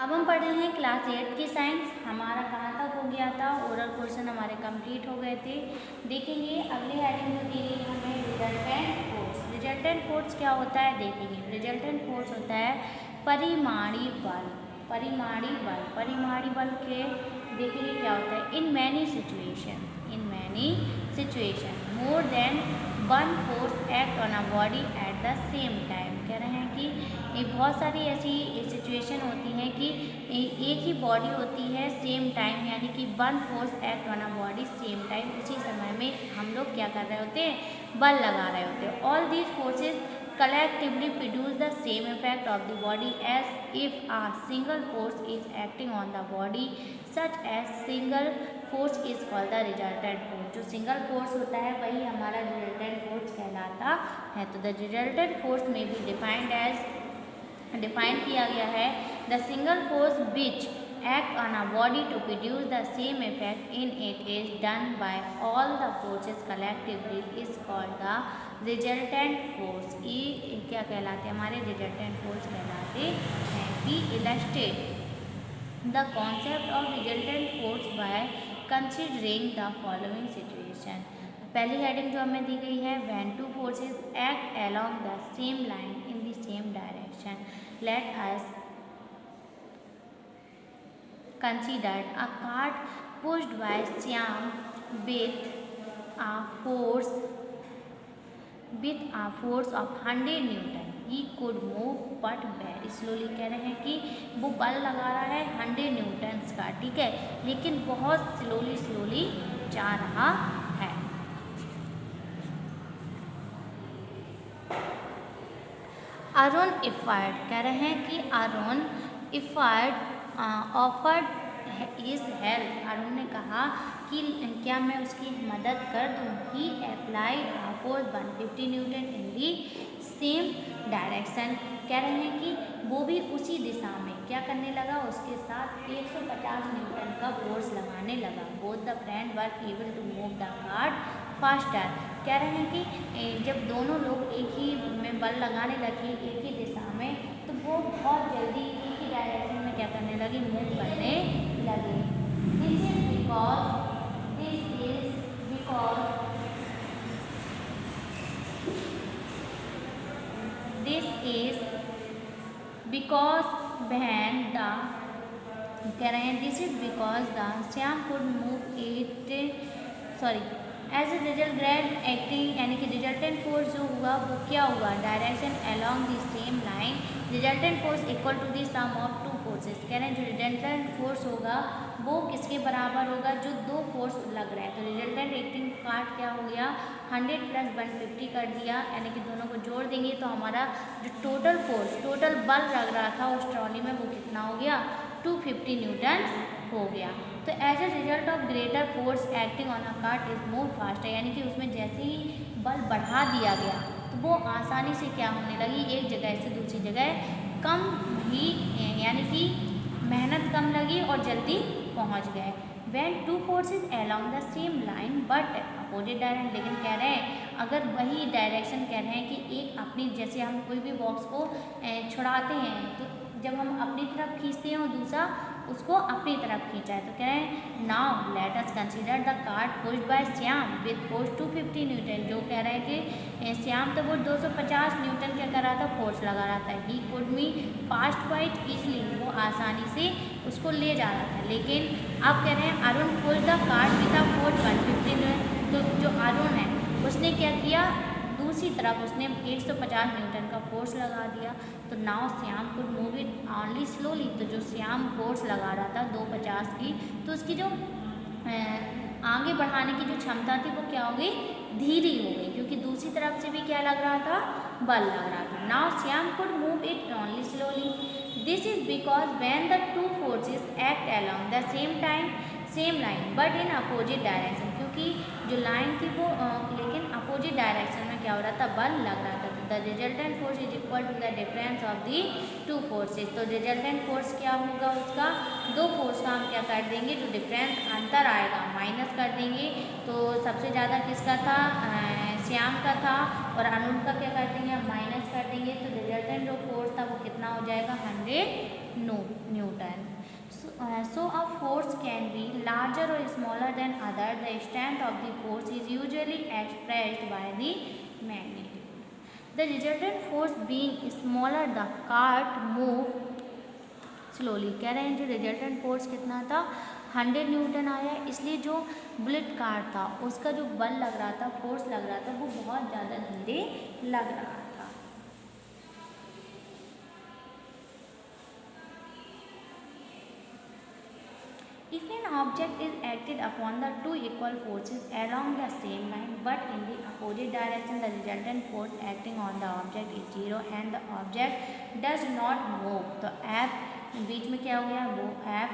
अब हम पढ़ रहे हैं क्लास 8 की साइंस। हमारा कहाँ तक हो गया था, ओरल क्वेश्चन हमारे कंप्लीट हो गए थे। देखेंगे अगली हेडिंग जो दी गई हमें रिजल्टेंट फोर्स। रिजल्टेंट फोर्स क्या होता है देखेंगे। रिजल्टेंट फोर्स होता है परिमाणी बल। परिमाणी बल, परिमाणी बल के देखेंगे क्या होता है। In many situation more than one force act on a body at the same time. कह रहे हैं कि बहुत सारी ऐसी सिचुएशन होती हैं कि एक ही बॉडी होती है सेम टाइम, यानी कि one force act on a body same time, उसी समय में हम लोग क्या कर रहे होते हैं, बल लगा रहे होते हैं। All these forces collectively produce the same effect of the body as if a single force is acting on the body, such as single force is called the resultant force। जो सिंगल फोर्स होता है वही हमारा resultant force कहलाता है। तो the resultant force में भी डिफाइन किया गया है the single force which act on a body to produce the same effect in it is done by all the forces collectively is called the resultant force। ये क्या कहलाते हैं, हमारे resultant force कहलाते हैं। We illustrate the concept of resultant force by considering the following situation। पहली heading जो हमें दी गई है, when two forces act along the same line in the same direction। Let us considered a cart pushed by Shyam with a force of 100 Newton। He could move but very slowly। कह रहे हैं कि वो बल लगा रहा है 100 Newton's का, ठीक है, लेकिन बहुत स्लोली जा रहा है। अरुण इफर्ट, कह रहे हैं कि Arun effort offered his help. Arun ने कहा कि क्या मैं उसकी मदद कर दूँ। He applied a force 150 newton in the same direction. कह रहे हैं कि वो भी उसी दिशा में क्या करने लगा, उसके साथ 150 न्यूटन का फोर्स लगाने लगा। Both the friend were able to move the cart faster. कह रहे हैं कि जब दोनों लोग एक ही में बल लगाने लगे एक ही दिशा में, तो वो बहुत जल्दी एक ही डायरेक्शन में क्या करने लगी, मूव करने लगे। This is because when the कह रहे हैं this is because the Shyam could move it as a result grade acting, यानी कि रिजल्टेंट फोर्स जो हुआ वो क्या हुआ, direction along the same line. Resultant force equal to the sum of two forces. कह रहे हैं जो रिजल्टेंट फोर्स होगा वो किसके बराबर होगा, जो दो फोर्स लग रहे हैं। तो रिजल्टेंट एक्टिंग पार्ट क्या हो गया, 100 + 150 कर दिया, यानी कि दोनों को जोड़ देंगे तो हमारा जो टोटल फोर्स, टोटल बल लग रहा था उस ट्रॉली में वो कितना हो गया, 250 न्यूटन हो गया। तो as a result of greater force acting on a cart is move faster, यानी कि उसमें जैसे ही बल बढ़ा दिया गया तो वो आसानी से क्या होने लगी, एक जगह से दूसरी जगह कम ही, यानी कि मेहनत कम लगी और जल्दी पहुंच गए। When two forces along the same line but opposite direction। लेकिन कह रहे हैं अगर वही डायरेक्शन, कह रहे हैं कि एक अपनी, जैसे हम कोई भी बॉक्स को छुड़ाते हैं तो जब हम अपनी तरफ खींचते हैं और दूसरा उसको अपनी तरफ खींचा है, तो कह रहे हैं now let us consider the cart pushed by Shyam with force 250 newton. जो कह रहे हैं कि श्याम तो वो 250 न्यूटन क्या कर रहा था, फोर्स लगा रहा था। He could me fast quite easily, वो आसानी से उसको ले जा रहा था। लेकिन अब कह रहे हैं Arun push the cart with a force 150 Newton. तो जो अरुण है उसने क्या किया, दूसरी तरफ उसने 150 न्यूटन का फोर्स लगा दिया। तो now Shyam could move it only slowly. तो जो श्याम फोर्स लगा रहा था 250 की, तो उसकी जो आगे बढ़ाने की जो क्षमता थी वो क्या हो गई, धीरे हो गई, क्योंकि दूसरी तरफ से भी क्या लग रहा था, बल लग रहा था। Now Shyam could move it only slowly. This is because when the two forces act along the same line but in opposite direction. क्योंकि जो लाइन थी वो लेकिन अपोजिट डायरेक्शन में क्या हो रहा था, बल लग रहा था। The resultant force is equal to the difference of the two forces. तो रिजल्टेंट फोर्स क्या होगा, उसका दो फोर्स का हम क्या कर देंगे, जो डिफरेंस अंतर आएगा माइनस कर देंगे। तो सबसे ज़्यादा किसका था, श्याम का था, और अरुण का क्या कर देंगे, हम माइनस कर देंगे। तो रिजल्टेंट जो फोर्स था वो कितना हो जाएगा, 100 Newton. So a force can be larger or smaller than other. The strength of the force is usually expressed by the magnitude. The resultant force being smaller, the cart move slowly. कह रहे हैं जो resultant force कितना था 100 Newton आया, इसलिए जो bullet car था उसका जो बल लग रहा था, फोर्स लग रहा था, वो बहुत ज़्यादा धीरे लग रहा था. If an object is acted upon the two equal forces along the same line but in the opposite direction, the resultant force acting on the object is 0 and the object does not move. तो F बीच में क्या हो गया, वो F.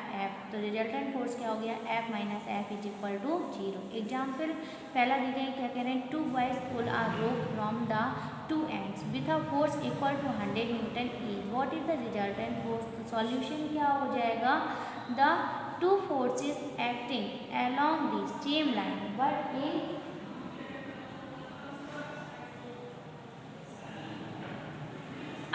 तो resultant force क्या हो गया, F minus F is equal to 0. Example पहला देखें, क्या कह रहे हैं, 2 boys pull a rope from the two ends with a force equal to 100 Newton each. What is the resultant force? Solution क्या हो जाएगा, the two forces acting along the same line but in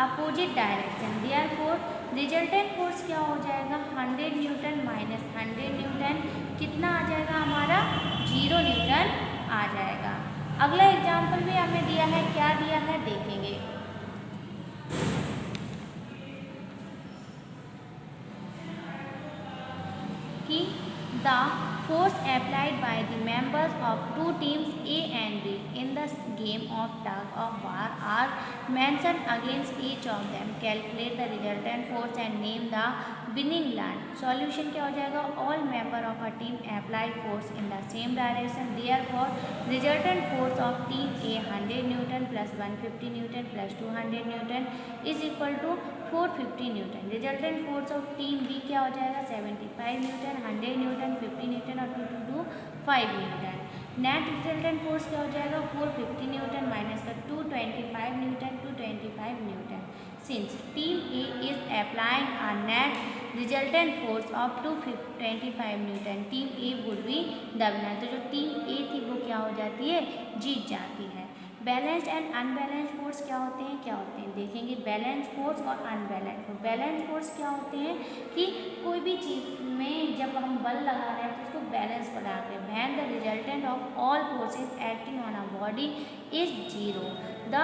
opposite direction. Therefore resultant force क्या हो जाएगा, 100 Newton minus 100 Newton कितना आ जाएगा हमारा, 0 Newton आ जाएगा. अगला एग्जाम्पल भी हमें दिया है, क्या दिया है देखेंगे. कि the force applied by the members of two teams A and B in the game of tug of war are mentioned against each of them. Calculate the resultant force and name the winning line. Solution क्या हो जाएगा, all member of a team apply force in the same direction. Therefore, resultant force of team A 100 Newton plus 150 Newton plus 200 Newton is equal to 450 newton. Resultant force of team B क्या हो जाएगा, 75 Newton, 100 Newton, 50 Newton और 5 Newton. Net resultant force क्या हो जाएगा, 450 Newton minus का 225 Newton, 225 Newton. Since team A is applying a net resultant force of 225 Newton, team A would be the winner. तो जो टीम ए थी वो क्या हो जाती है, जीत जाती है. बैलेंस्ड एंड अनबैलेंस्ड फोर्स क्या होते हैं देखेंगे. बैलेंस फोर्स और अनबैलेंस फोर्स. बैलेंस फोर्स क्या होते हैं कि कोई भी चीज़ में जब हम बल लगा रहे हैं तो उसको बैलेंस बना रहे हैं. When the resultant of all forces acting on a body is 0, the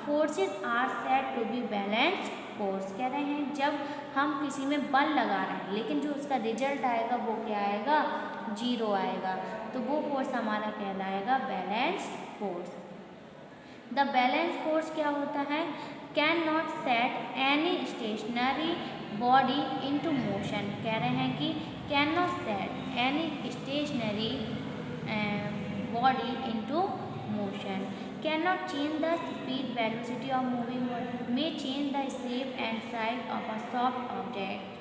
forces are said to be balanced force. कह रहे हैं जब हम किसी में बल लगा रहे हैं लेकिन जो उसका रिजल्ट आएगा वो क्या आएगा, 0 आएगा, तो वो फोर्स हमारा कहलाएगा balanced force. The balance force क्या होता है, can not set any stationary body into motion. कह रहे हैं कि can not set any stationary body into motion, can not change the speed velocity of moving body, may change the shape and size of a soft object.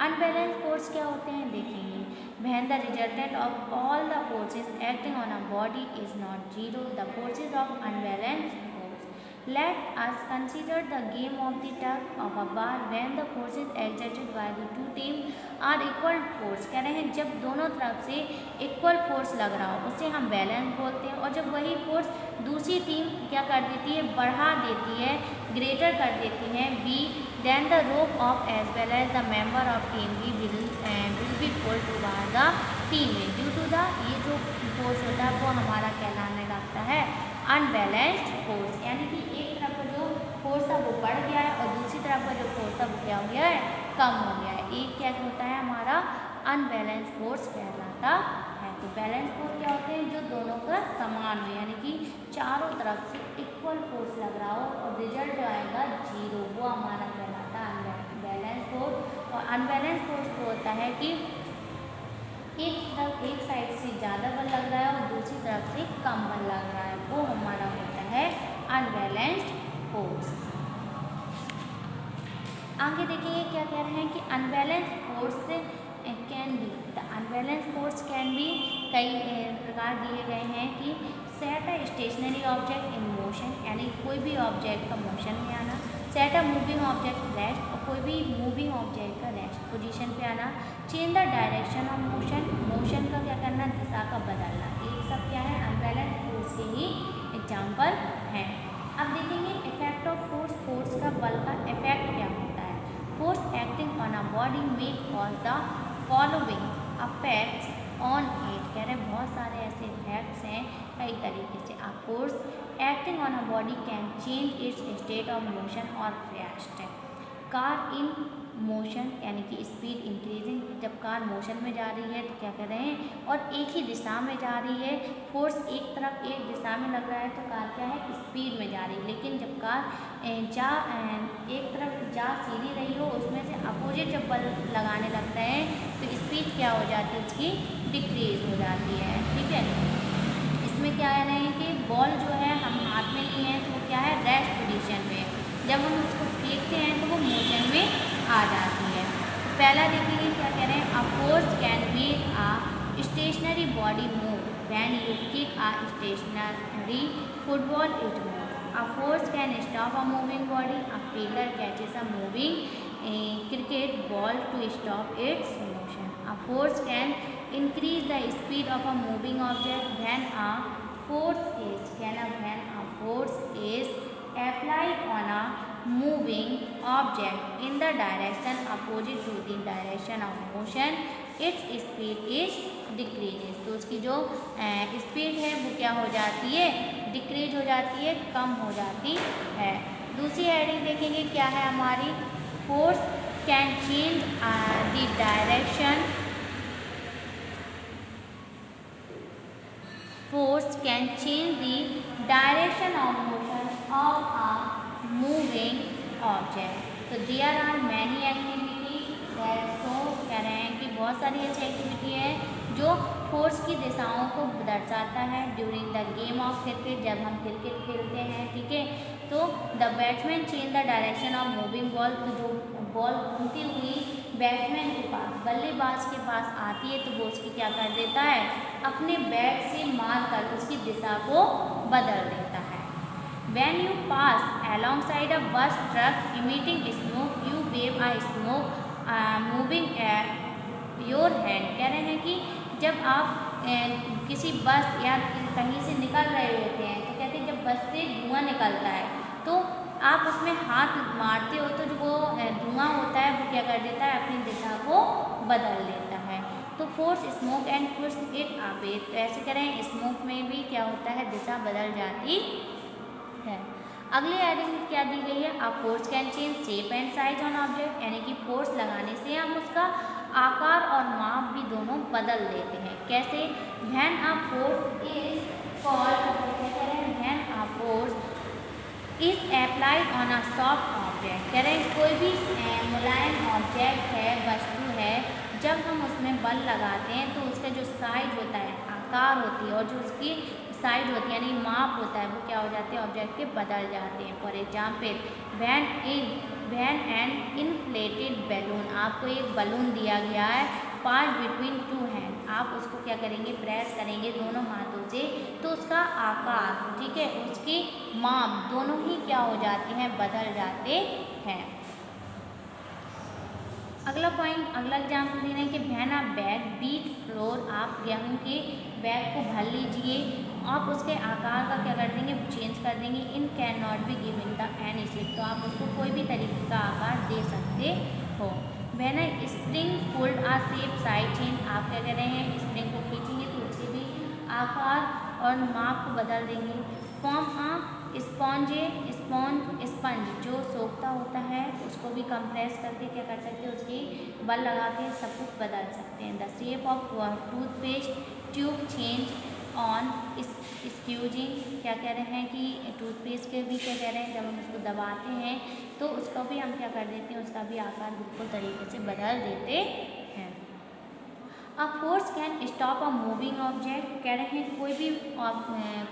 Unbalance force क्या होते हैं देखेंगे. When the resultant of all the forces acting on a body is not 0, the forces of unbalanced force. Let us consider the game of the tug of a war when the forces exerted by the two teams are equal force. कह रहे हैं जब दोनों तरफ से equal force लग रहा हो उसे हम बैलेंस बोलते हैं, और जब वही फोर्स दूसरी टीम क्या कर देती है, बढ़ा देती है, ग्रेटर कर देती है B, then the rope of as well as the member of team B will be pulled toward the team A. Due to the ये जो फोर्स होता है वो हमारा कहलाने लगता है अनबैलेंस्ड फोर्स. यानी कि एक तरफ का जो फोर्स था वो बढ़ गया है और दूसरी तरफ का जो फोर्स था वो क्या हो गया है, कम हो गया है. एक क्या होता है हमारा अनबैलेंस फोर्स कहलाता है. तो बैलेंस फोर्स क्या होते हैं, जो दोनों का समान हो, यानी कि चारों तरफ से इक्वल फोर्स लग रहा हो और रिजल्ट आएगा 0, वो हमारा कहलाता है अनबैलेंस फोर्स. और अनबैलेंस फोर्स तो होता है कि एक साइड से ज़्यादा बल लग रहा है और दूसरी तरफ से कम बल लग रहा है, वो हमारा होता है अनबैलेंस्ड फोर्स. आगे देखिए क्या कह रहे हैं कि unbalance force can be, the unbalance force can be, कई प्रकार दिए गए हैं कि set a stationary object in motion, यानी कोई भी ऑब्जेक्ट का मोशन में आना. Set a moving object rest, और कोई भी मूविंग ऑब्जेक्ट का रेस्ट पोजीशन पे आना. Change the direction of motion, motion का क्या करना, दिशा का बदलना. ये सब क्या है, अनबैलेंस फोर्स के ही एग्जाम्पल हैं. अब देखेंगे इफेक्ट ऑफ फोर्स, फोर्स का बल का इफेक्ट क्या होता है. Force acting on a body may cause the following affects on it. कह रहे बहुत सारे ऐसे इफेक्ट्स हैं कई तरीके से। A force acting on a body can change it's state of motion और रेस्ट। कार इन मोशन यानी कि स्पीड इंक्रीजिंग, जब कार मोशन में जा रही है तो क्या कर रहे हैं और एक ही दिशा में जा रही है, फोर्स एक तरफ एक दिशा में लग रहा है तो कार क्या है स्पीड में जा रही है। लेकिन जब कार एक तरफ जा सीधी रही हो उसमें से अपोजिट जब बल लगाने लगता है तो स्पीड क्या हो जाती है उसकी डिक्रीज हो जाती है। ठीक है, इसमें क्या है रहे हैं कि बॉल जो है हम हाथ में लिए हैं तो वो क्या है रेस्ट पोजीशन में, जब हम उसको फेंकते हैं तो वो मोशन में आ जाती है। तो पहला देखिए क्या कह रहे हैं, a force can make a stationary body move when you kick a stationary football it move. A force can stop a moving body, a fielder catches a moving cricket ball to stop its motion. A force can increase the speed of a moving object when a force is applied on a moving object in the direction opposite to the direction of motion, its speed is decreases। तो उसकी जो speed है वो क्या हो जाती है decrease हो जाती है, कम हो जाती है। दूसरी हेडिंग देखेंगे क्या है हमारी, force can change the direction, force can change the direction of motion of a moving object। तो there are many activities that show, कह रहे हैं कि बहुत सारी ऐसी एक्टिविटी है जो फोर्स की दिशाओं को दर्शाता है during the game of cricket, जब हम क्रिकेट खेलते हैं। ठीक है, तो the batsman change the direction of moving ball, तो जो बॉल घूमती हुई बैट्समैन के पास बल्लेबाज के पास आती है तो वो उसकी क्या कर देता है अपने बैट से मार कर उसकी दिशा को बदल देता है। When you pass alongside a bus truck emitting smoke, you wave a smoke moving your hand। कह रहे हैं कि जब आप किसी बस या कहीं से निकल रहे होते हैं तो कहते हैं जब बस से धुआं निकलता है तो आप उसमें हाथ मारते हो तो जो वो धुआं होता है वो क्या कर देता है अपनी दिशा को बदल देता है। तो force smoke and push it away, तो ऐसे करें स्मोक में भी क्या होता है दिशा बदल जाती है। अगली हेडिंग में क्या दी गई है, अ force can change shape and size on object, यानी कि फोर्स लगाने से हम उसका आकार और माप भी दोनों बदल देते हैं। कैसे, when a force is called, when a force is applied on a soft object. कह रहे हैं कोई भी मुलायम ऑब्जेक्ट है वस्तु है जब हम उसमें बल लगाते हैं तो उसका जो साइज होता है आकार होती है और जो उसकी साइज होती है यानी माप होता है वो क्या हो जाते हैं ऑब्जेक्ट के बदल जाते हैं। For example when an inflated balloon, आपको एक बलून दिया गया है पास बिटवीन टू हैंड, आप उसको क्या करेंगे प्रेस करेंगे दोनों हाथों से तो उसका आकार, ठीक है, उसकी माप दोनों ही क्या हो जाते हैं बदल जाते हैं। अगला पॉइंट, अगला एग्जाम्पल दे रहे हैं कि when a bag beat floor, आप गेहूँ के बैग को भर लीजिए, आप उसके आकार का क्या कर देंगे चेंज कर देंगे। In can not be given the any shape, तो आप उसको कोई भी तरीके का आकार दे सकते हो। When a spring pulled a shape side change, आप क्या कर रहे हैं स्प्रिंग को खींचेंगे तो उसके भी आकार और माप को बदल देंगे। फॉर्म अ स्पंज जो सोखता होता है उसको भी कंप्रेस करके क्या कर सकते हैं उसकी बल लगा के सब कुछ बदल सकते हैं। The shape of toothpaste tube change on squeezing, क्या कह रहे हैं कि टूथपेस्ट के भी क्या कह रहे हैं जब हम उसको दबाते हैं तो उसका भी हम क्या कर देते हैं उसका भी आकार बिल्कुल तरीके से बदल देते हैं। A force can stop a moving object, कह रहे हैं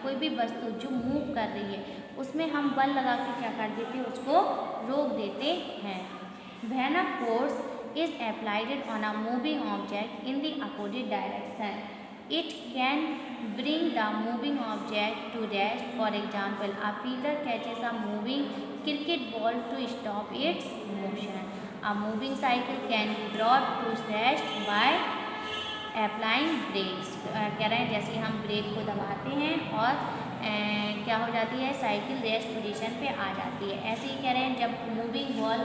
कोई भी वस्तु जो मूव कर रही है उसमें हम बल लगा के क्या कर देते हैं उसको रोक देते हैं। When a force is applied on a moving object in the opposite direction, it can bring the moving object to rest. For example, a fielder catches a moving cricket ball to stop its motion. A moving cycle can be brought to rest by applying brakes, कह रहे हैं जैसे हम break को दबाते हैं और क्या हो जाती है साइकिल रेस्ट पोजीशन पे आ जाती है। ऐसे ही कह रहे हैं जब मूविंग बॉल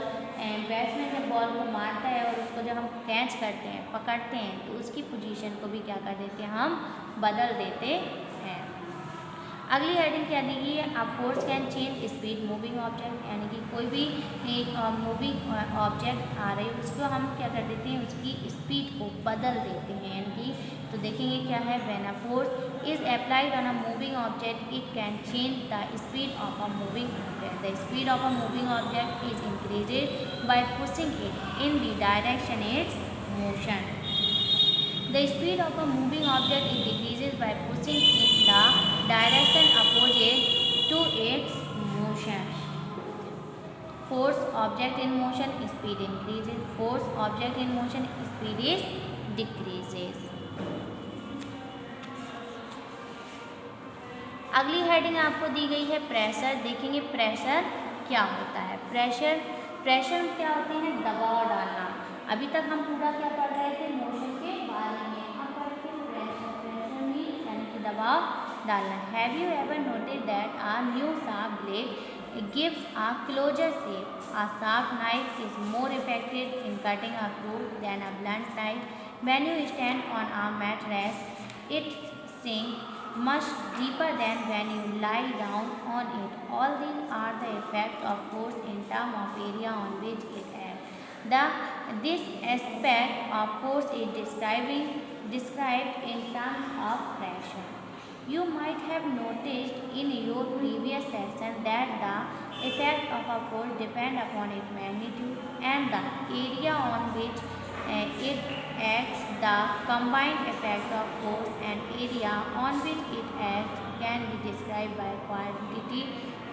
बैट्समैन जब बॉल को मारता है और उसको जब हम कैच करते हैं, पकड़ते हैं, तो उसकी पोजीशन को भी क्या कर देते हैं, हम बदल देते हैं। अगली हेडिंग क्या दी गई है, अ force can change speed moving object, यानी कि कोई भी एक मूविंग ऑब्जेक्ट आ रही है उसको हम क्या कर देते हैं, उसकी स्पीड को बदल देते हैं। यानी कि तो देखेंगे क्या है, when a force is applied on a moving object it can change the speed of a moving object. The speed of a moving object is increased by pushing it in the direction its motion. The speed of a moving object is decreases by pushing in the direction opposite to its motion. Force object in motion, speed increases. Force object in motion, speed is decreases. अगली heading आपको दी गई है pressure. देखेंगे pressure क्या होता है। Pressure क्या होते हैं, दबाव डालना। अभी तक हम पूरा क्या पढ़ रहे थे, मोशन के बारे में। अब पढ़ते हैं प्रेशर मीन्स यानी कि दबाव डालना। Have you ever noted that a new sharp blade gives a closer shape? A sharp knife is more effective in cutting a fruit than a blunt knife. When you stand on a mattress, it sinks much deeper than when you lie down on it. All these are the effect of force in terms of area on which it acts. This aspect of force is described in terms of pressure. You might have noticed in your previous session that the effect of a force depends upon its magnitude and the area on which it acts. The combined effect of force and area on which it acts can be described by a quantity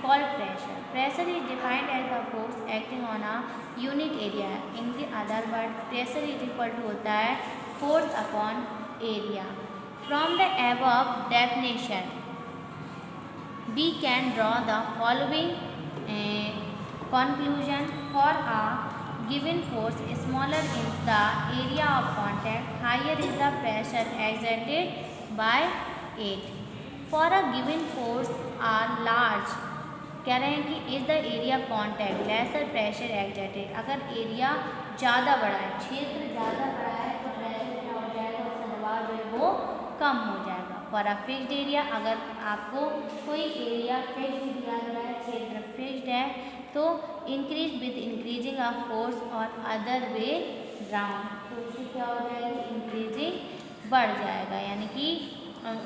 called pressure. Pressure is defined as the force acting on a unit area. In the other word, pressure is equal to होता है force upon area. From the above definition, we can draw the following conclusion. For a given force, smaller is the area of contact, higher is the pressure exerted by it. For a given force are large, कह रहे हैं कि is the area contact lesser pressure exerted. अगर area ज़्यादा बड़ा है, क्षेत्र ज़्यादा बड़ा है, तो प्रेशर क्या हो जाएगा, उसका दबाव जो है वो कम हो जाएगा। फॉर अ फिक्स्ड एरिया, अगर आपको कोई एरिया फिक्स्ड दिया गया है, क्षेत्र फिक्स्ड है, तो increase with increasing of force और अदर वे राउंड, तो उससे क्या हो जाएगी, इंक्रीजिंग बढ़ जाएगा, यानी कि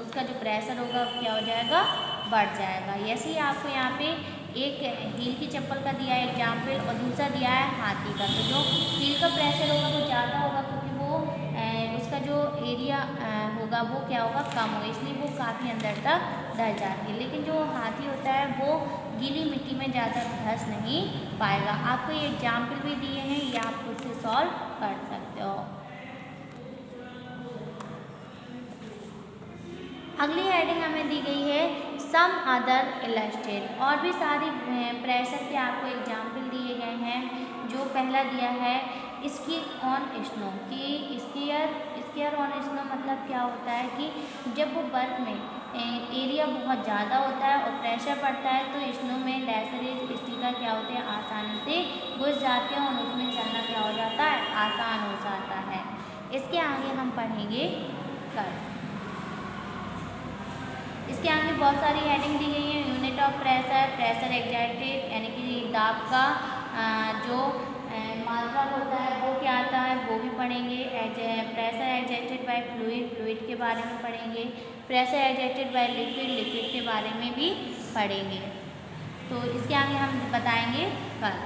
उसका जो प्रेशर होगा क्या हो जाएगा, बढ़ जाएगा। ऐसे ही आपको यहाँ पे एक हील की चप्पल का दिया है एग्जाम्पल और दूसरा दिया है हाथी का। तो जो हील का प्रेशर होगा वो ज़्यादा होगा क्योंकि वो उसका जो एरिया होगा वो क्या होगा, कम होगा, इसलिए वो काफ़ी अंदर तक धस जाती है। लेकिन जो हाथी होता है वो गीली मिट्टी में ज़्यादा धस नहीं पाएगा। आपको ये एग्जाम्पल भी दिए हैं, ये आप खुद से सॉल्व कर सकते हो। अगली हेडिंग हमें दी गई है सम अदर इलस्ट्रेट। और भी सारी प्रेशर के आपको एग्जाम्पल दिए गए हैं। जो पहला दिया है स्की ऑन स्नो, कि स्कीयर ऑन स्नो मतलब क्या होता है कि जब वो बर्फ़ में एरिया बहुत ज़्यादा होता है और प्रेशर पड़ता है तो स्नो में लेसर स्टीकर क्या होते हैं, आसानी से घुस जाते हैं और उसमें चलना क्या हो जाता है, आसान हो जाता है। इसके आगे हम पढ़ेंगे कल। इसके आगे बहुत सारी हेडिंग दी गई है। Unit of pressure, pressure exerted यानी कि दाब का जो मात्रा होता है वो क्या आता है वो भी पढ़ेंगे। प्रेशर एक्सर्टेड बाय फ्लूइड के बारे में पढ़ेंगे। प्रेशर एक्सर्टेड बाय लिक्विड के बारे में भी पढ़ेंगे। तो इसके आगे हम बताएंगे कल।